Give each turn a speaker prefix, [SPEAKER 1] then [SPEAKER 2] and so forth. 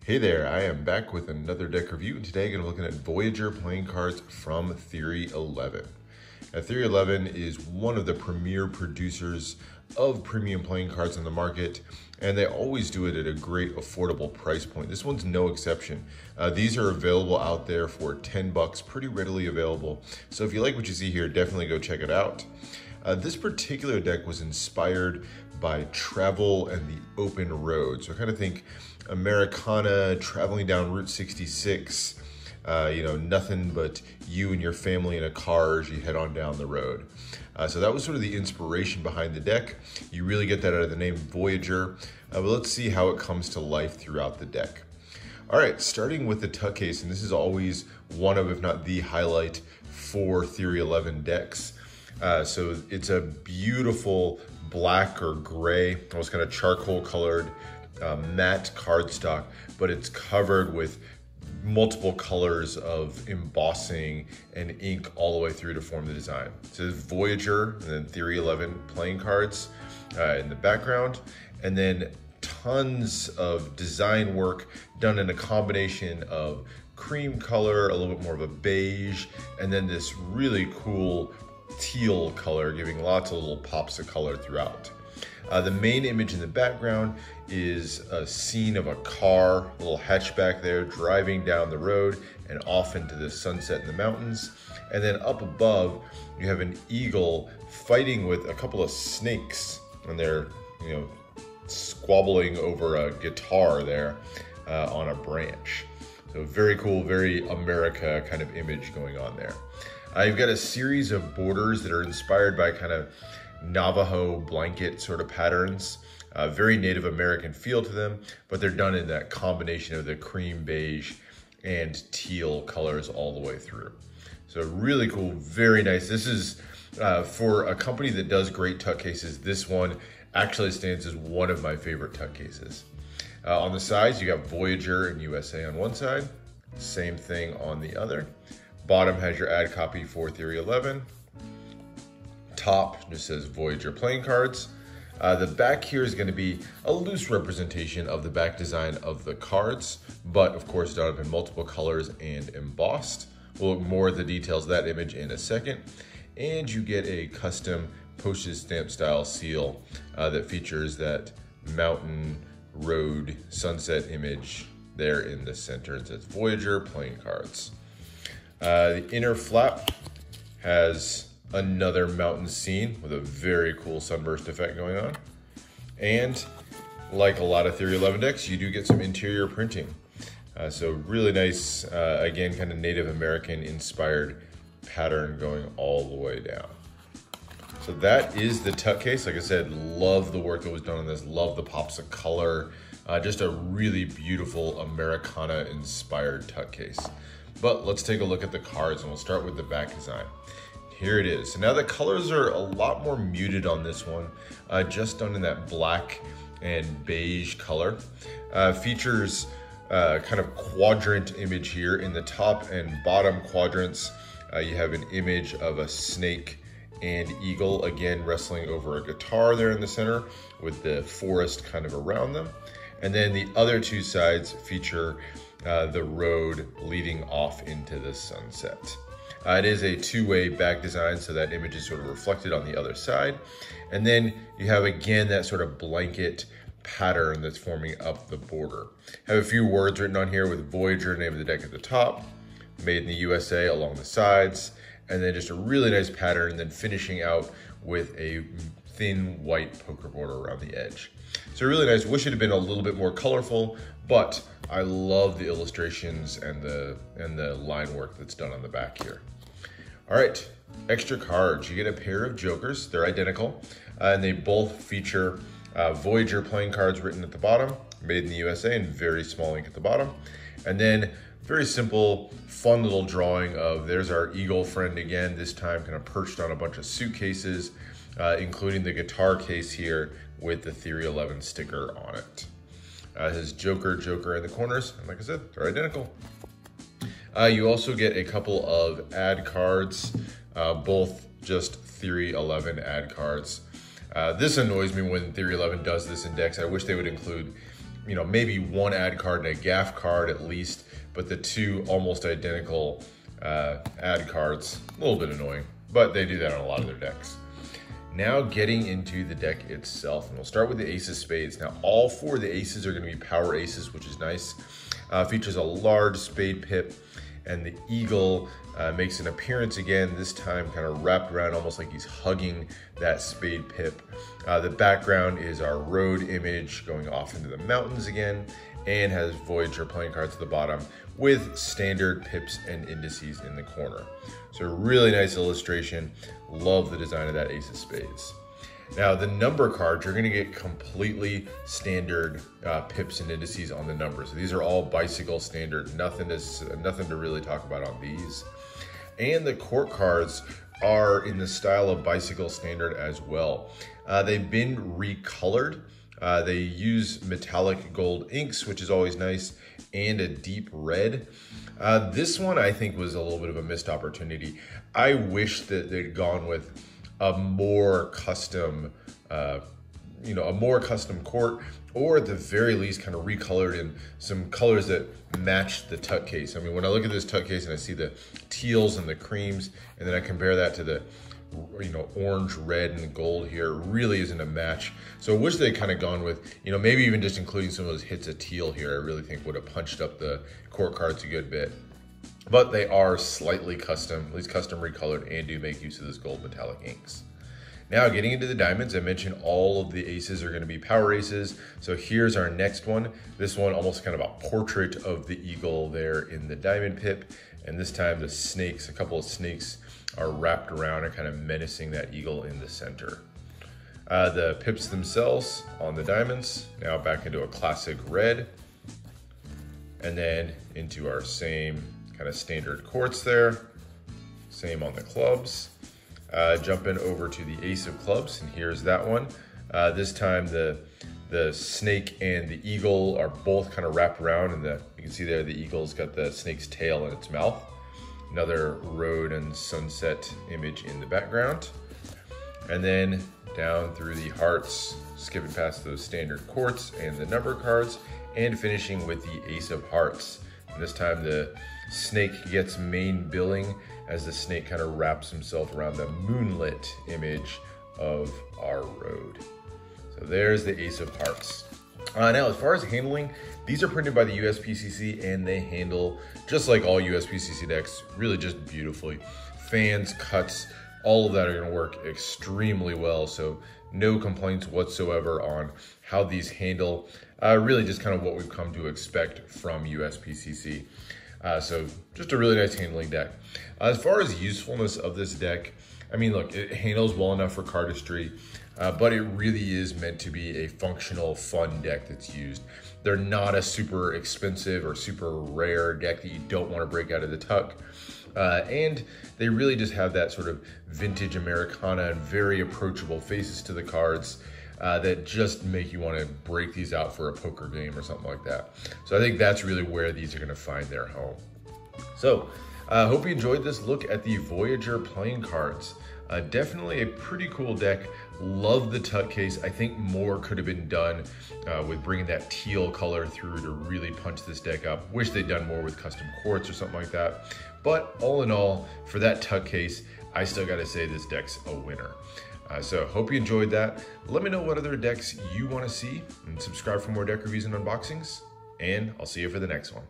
[SPEAKER 1] Hey there, I am back with another deck review, and today I'm going to be looking at Voyager playing cards from Theory 11. Now, Theory 11 is one of the premier producers of premium playing cards on the market, and they always do it at a great affordable price point. This one's no exception. These are available out there for $10, pretty readily available. So if you like what you see here, definitely go check it out. This particular deck was inspired by travel and the open road. So I kind of think Americana, traveling down Route 66, nothing but you and your family in a car as you head on down the road. So that was sort of the inspiration behind the deck. You really get that out of the name Voyager, but let's see how it comes to life throughout the deck. All right, starting with the tuck case, and this is always one of, if not the highlight for Theory 11 decks. So it's a beautiful black or gray, almost kind of charcoal colored matte cardstock, but it's covered with multiple colors of embossing and ink all the way through to form the design. So there's Voyager and then Theory 11 playing cards in the background, and then tons of design work done in a combination of cream color, a little bit more of a beige, and then this really cool teal color, giving lots of little pops of color throughout. The main image in the background is a scene of a car, a little hatchback there, driving down the road and off into the sunset in the mountains. And then up above, you have an eagle fighting with a couple of snakes, and they're, squabbling over a guitar there on a branch. So very cool, very America kind of image going on there. You've got a series of borders that are inspired by kind of Navajo blanket sort of patterns, very Native American feel to them, but they're done in that combination of the cream beige and teal colors all the way through. So really cool, very nice. This is for a company that does great tuck cases. This one actually stands as one of my favorite tuck cases. On the sides, you got Voyager and USA on one side, same thing on the other. Bottom has your ad copy for Theory 11. Top just says Voyager playing cards. The back here is going to be a loose representation of the back design of the cards, but of course done up in multiple colors and embossed. We'll look more at the details of that image in a second. And you get a custom postage stamp style seal that features that mountain road sunset image there in the center. It says Voyager playing cards. The inner flap has another mountain scene with a very cool sunburst effect going on. And like a lot of Theory 11 decks, you do get some interior printing. So really nice, again, kind of Native American inspired pattern going all the way down. So that is the tuck case. Like I said, love the work that was done on this, love the pops of color. Just a really beautiful Americana inspired tuck case. But let's take a look at the cards, and we'll start with the back design. Here it is. So now the colors are a lot more muted on this one, just done in that black and beige color. Features kind of quadrant image here. In the top and bottom quadrants, you have an image of a snake and eagle, again wrestling over a guitar there in the center with the forest kind of around them. And then the other two sides feature the road leading off into the sunset. It is a two-way back design, so that image is sort of reflected on the other side. And then you have, again, that sort of blanket pattern that's forming up the border. I have a few words written on here with Voyager, name of the deck at the top, made in the USA along the sides, and then just a really nice pattern, and then finishing out with a thin white poker border around the edge. So really nice. Wish it had been a little bit more colorful, but I love the illustrations and the line work that's done on the back here. All right, extra cards. You get a pair of jokers. They're identical, and they both feature Voyager playing cards written at the bottom, made in the USA, and very small ink at the bottom. And then very simple, fun little drawing of, there's our eagle friend again, this time kind of perched on a bunch of suitcases, including the guitar case here with the Theory 11 sticker on it. His Joker in the corners, and like I said, they're identical. You also get a couple of ad cards, both just Theory 11 ad cards. This annoys me when Theory 11 does this in decks. I wish they would include maybe one ad card and a gaff card at least, but the two almost identical ad cards, a little bit annoying, but they do that on a lot of their decks. Now getting into the deck itself, and we'll start with the Ace of Spades. Now all four of the aces are going to be power aces, which is nice. Features a large spade pip, and the eagle makes an appearance again, this time kind of wrapped around almost like he's hugging that spade pip. The background is our road image going off into the mountains again, and has Voyager playing cards at the bottom with standard pips and indices in the corner. So really nice illustration. Love the design of that Ace of Spades. Now the number cards, you're gonna get completely standard pips and indices on the numbers. So these are all bicycle standard, nothing to really talk about on these. And the court cards are in the style of bicycle standard as well. They've been recolored. They use metallic gold inks, which is always nice, and a deep red. This one I think was a little bit of a missed opportunity. I wish that they'd gone with a more custom, a more custom court, or at the very least kind of recolored in some colors that match the tuck case. I mean, when I look at this tuck case and I see the teals and the creams, and then I compare that to the orange, red, and gold here, really isn't a match. So I wish they'd kind of gone with, maybe even just including some of those hits of teal here, I really think would have punched up the court cards a good bit. But they are slightly custom, at least custom recolored, and do make use of this gold metallic inks. Now getting into the diamonds, I mentioned all of the aces are going to be power aces. So here's our next one. This one almost kind of a portrait of the eagle there in the diamond pip. And this time the snakes, a couple of snakes are wrapped around and kind of menacing that eagle in the center. The pips themselves on the diamonds, now back into a classic red. And then into our same kind of standard courts there. Same on the clubs. Jumping over to the ace of clubs, and here's that one. This time the snake and the eagle are both kind of wrapped around, and you can see there the eagle's got the snake's tail in its mouth. Another road and sunset image in the background. And then down through the hearts, skipping past those standard courts and the number cards, and finishing with the ace of hearts. And this time the snake gets main billing as the snake kind of wraps himself around the moonlit image of our road. So there's the ace of hearts. Now, as far as handling, these are printed by the USPCC, and they handle, just like all USPCC decks, really just beautifully. Fans, cuts, all of that are gonna work extremely well, so no complaints whatsoever on how these handle. Really just kind of what we've come to expect from USPCC. So just a really nice handling deck. As far as usefulness of this deck, I mean, look, it handles well enough for cardistry, but it really is meant to be a functional, fun deck that's used. They're not a super expensive or super rare deck that you don't want to break out of the tuck. And they really just have that sort of vintage Americana and very approachable faces to the cards that just make you want to break these out for a poker game or something like that. So I think that's really where these are going to find their home. So I hope you enjoyed this look at the Voyager playing cards. Definitely a pretty cool deck. Love the tuck case. I think more could have been done with bringing that teal color through to really punch this deck up. Wish they'd done more with custom quartz or something like that. But all in all, for that tuck case, I still got to say this deck's a winner. So hope you enjoyed that. Let me know what other decks you want to see, and subscribe for more deck reviews and unboxings, and I'll see you for the next one.